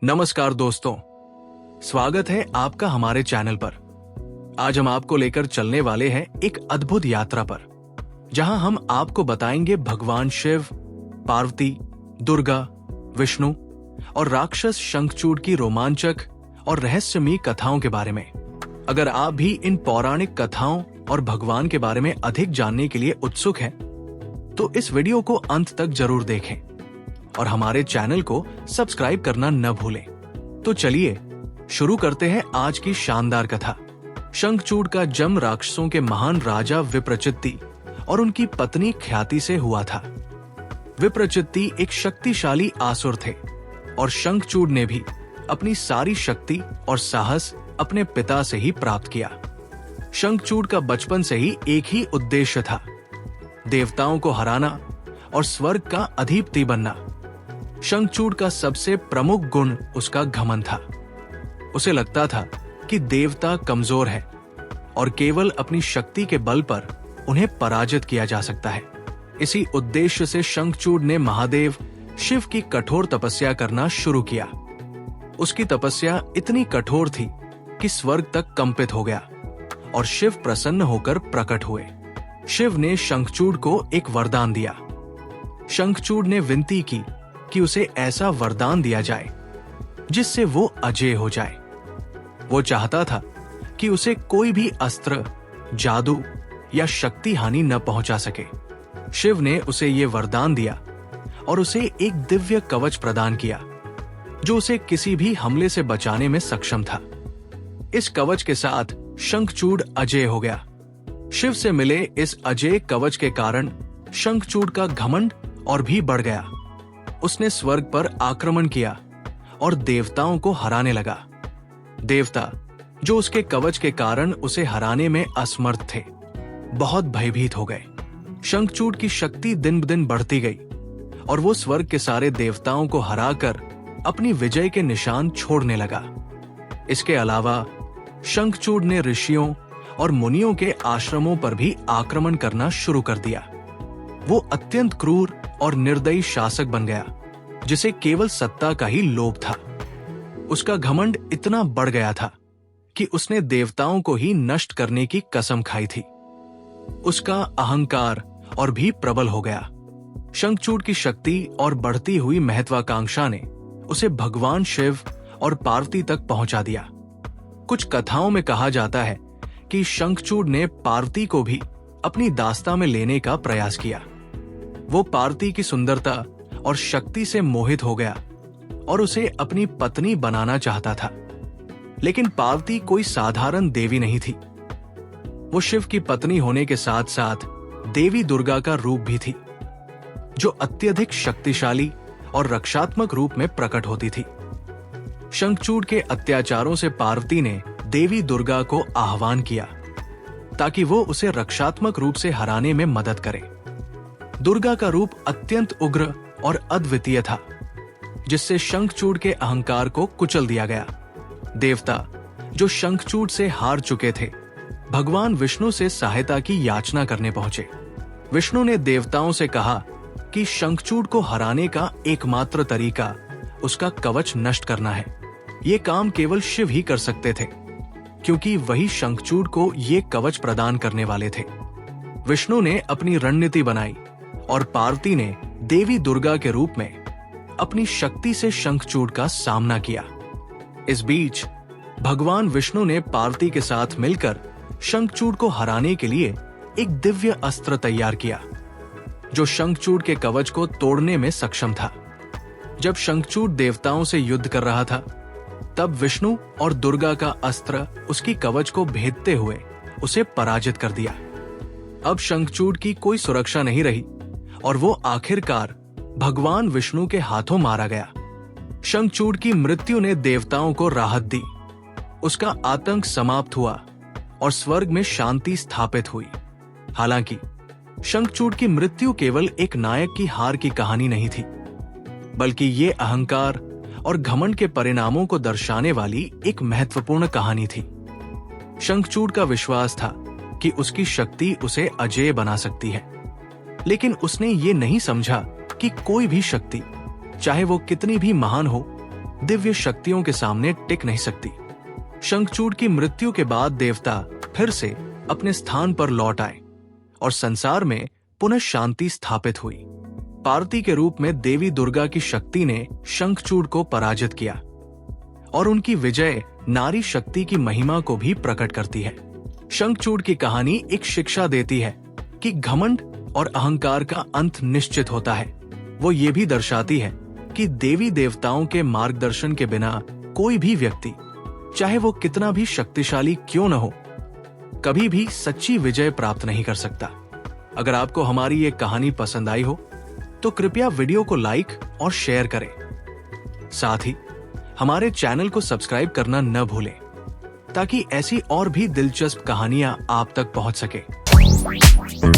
नमस्कार दोस्तों, स्वागत है आपका हमारे चैनल पर। आज हम आपको लेकर चलने वाले हैं एक अद्भुत यात्रा पर, जहां हम आपको बताएंगे भगवान शिव, पार्वती, दुर्गा, विष्णु और राक्षस शंखचूड़ की रोमांचक और रहस्यमयी कथाओं के बारे में। अगर आप भी इन पौराणिक कथाओं और भगवान के बारे में अधिक जानने के लिए उत्सुक हैं, तो इस वीडियो को अंत तक जरूर देखें और हमारे चैनल को सब्सक्राइब करना न भूलें। तो चलिए शुरू करते हैं आज की शानदार कथा। शंखचूड़ का जन्म राक्षसों के महान राजा विप्रचित्ति और उनकी पत्नी ख्याति से हुआ था। विप्रचित्ति एक शक्तिशाली आसुर थे और शंखचूड़ ने भी अपनी सारी शक्ति और साहस अपने पिता से ही प्राप्त किया। शंखचूड़ का बचपन से ही एक ही उद्देश्य था, देवताओं को हराना और स्वर्ग का अधिपति बनना। शंखचूड़ का सबसे प्रमुख गुण उसका घमंड था। उसे लगता था कि देवता कमजोर है और केवल अपनी शक्ति के बल पर उन्हें पराजित किया जा सकता है। इसी उद्देश्य से शंखचूड़ ने महादेव शिव की कठोर तपस्या करना शुरू किया। उसकी तपस्या इतनी कठोर थी कि स्वर्ग तक कंपित हो गया और शिव प्रसन्न होकर प्रकट हुए। शिव ने शंखचूड़ को एक वरदान दिया। शंखचूड़ ने विनती की कि उसे ऐसा वरदान दिया जाए जिससे वो अजेय हो जाए। वो चाहता था कि उसे कोई भी अस्त्र, जादू या शक्ति हानि न पहुंचा सके। शिव ने उसे ये वरदान दिया और उसे एक दिव्य कवच प्रदान किया जो उसे किसी भी हमले से बचाने में सक्षम था। इस कवच के साथ शंखचूड़ अजेय हो गया। शिव से मिले इस अजेय कवच के कारण शंखचूड़ का घमंड और भी बढ़ गया। उसने स्वर्ग पर आक्रमण किया और देवताओं को हराने लगा। देवता, जो उसके कवच के कारण उसे हराने में असमर्थ थे, बहुत भयभीत हो गए। शंखचूड़ की शक्ति दिन ब दिन बढ़ती गई और वो स्वर्ग के सारे देवताओं को हराकर अपनी विजय के निशान छोड़ने लगा। इसके अलावा शंखचूड़ ने ऋषियों और मुनियों के आश्रमों पर भी आक्रमण करना शुरू कर दिया। वो अत्यंत क्रूर और निर्दयी शासक बन गया, जिसे केवल सत्ता का ही लोभ था। उसका घमंड इतना बढ़ गया था कि उसने देवताओं को ही नष्ट करने की कसम खाई थी। उसका अहंकार और भी प्रबल हो गया। शंखचूड़ की शक्ति और बढ़ती हुई महत्वाकांक्षा ने उसे भगवान शिव और पार्वती तक पहुंचा दिया। कुछ कथाओं में कहा जाता है कि शंखचूड़ ने पार्वती को भी अपनी दास्ता में लेने का प्रयास किया। वो पार्वती की सुंदरता और शक्ति से मोहित हो गया और उसे अपनी पत्नी बनाना चाहता था। लेकिन पार्वती कोई साधारण देवी नहीं थी। वो शिव की पत्नी होने के साथ साथ देवी दुर्गा का रूप भी थी, जो अत्यधिक शक्तिशाली और रक्षात्मक रूप में प्रकट होती थी। शंखचूड़ के अत्याचारों से पार्वती ने देवी दुर्गा को आह्वान किया ताकि वो उसे रक्षात्मक रूप से हराने में मदद करे। दुर्गा का रूप अत्यंत उग्र और अद्वितीय था, जिससे शंखचूड़ के अहंकार को कुचल दिया गया। देवता, जो शंखचूड़ से हार चुके थे, भगवान विष्णु से सहायता की याचना करने पहुंचे। विष्णु ने देवताओं से कहा कि शंखचूड़ को हराने का एकमात्र तरीका उसका कवच नष्ट करना है। ये काम केवल शिव ही कर सकते थे, क्योंकि वही शंखचूड़ को ये कवच प्रदान करने वाले थे। विष्णु ने अपनी रणनीति बनाई और पार्वती ने देवी दुर्गा के रूप में अपनी शक्ति से शंखचूड़ का सामना किया। इस बीच भगवान विष्णु ने पार्वती के साथ मिलकर शंखचूड़ को हराने के लिए एक दिव्य अस्त्र तैयार किया, जो शंखचूड़ के कवच को तोड़ने में सक्षम था। जब शंखचूड़ देवताओं से युद्ध कर रहा था, तब विष्णु और दुर्गा का अस्त्र उसकी कवच को भेदते हुए उसे पराजित कर दिया। अब शंखचूड़ की कोई सुरक्षा नहीं रही और वो आखिरकार भगवान विष्णु के हाथों मारा गया। शंखचूड़ की मृत्यु ने देवताओं को राहत दी। उसका आतंक समाप्त हुआ और स्वर्ग में शांति स्थापित हुई। हालांकि शंखचूड़ की मृत्यु केवल एक नायक की हार की कहानी नहीं थी, बल्कि ये अहंकार और घमंड के परिणामों को दर्शाने वाली एक महत्वपूर्ण कहानी थी। शंखचूड़ का विश्वास था कि उसकी शक्ति उसे अजेय बना सकती है, लेकिन उसने ये नहीं समझा कि कोई भी शक्ति, चाहे वो कितनी भी महान हो, दिव्य शक्तियों के सामने टिक नहीं सकती। शंखचूड़ की मृत्यु के बाद देवता फिर से अपने स्थान पर लौट आए और संसार में पुनः शांति स्थापित हुई। पार्वती के रूप में देवी दुर्गा की शक्ति ने शंखचूड़ को पराजित किया और उनकी विजय नारी शक्ति की महिमा को भी प्रकट करती है। शंखचूड़ की कहानी एक शिक्षा देती है कि घमंड और अहंकार का अंत निश्चित होता है। वो ये भी दर्शाती है कि देवी देवताओं के मार्गदर्शन के बिना कोई भी व्यक्ति, चाहे वो कितना भी शक्तिशाली क्यों न हो, कभी भी सच्ची विजय प्राप्त नहीं कर सकता। अगर आपको हमारी ये कहानी पसंद आई हो तो कृपया वीडियो को लाइक और शेयर करें। साथ ही हमारे चैनल को सब्सक्राइब करना न भूलें ताकि ऐसी और भी दिलचस्प कहानियां आप तक पहुंच सके।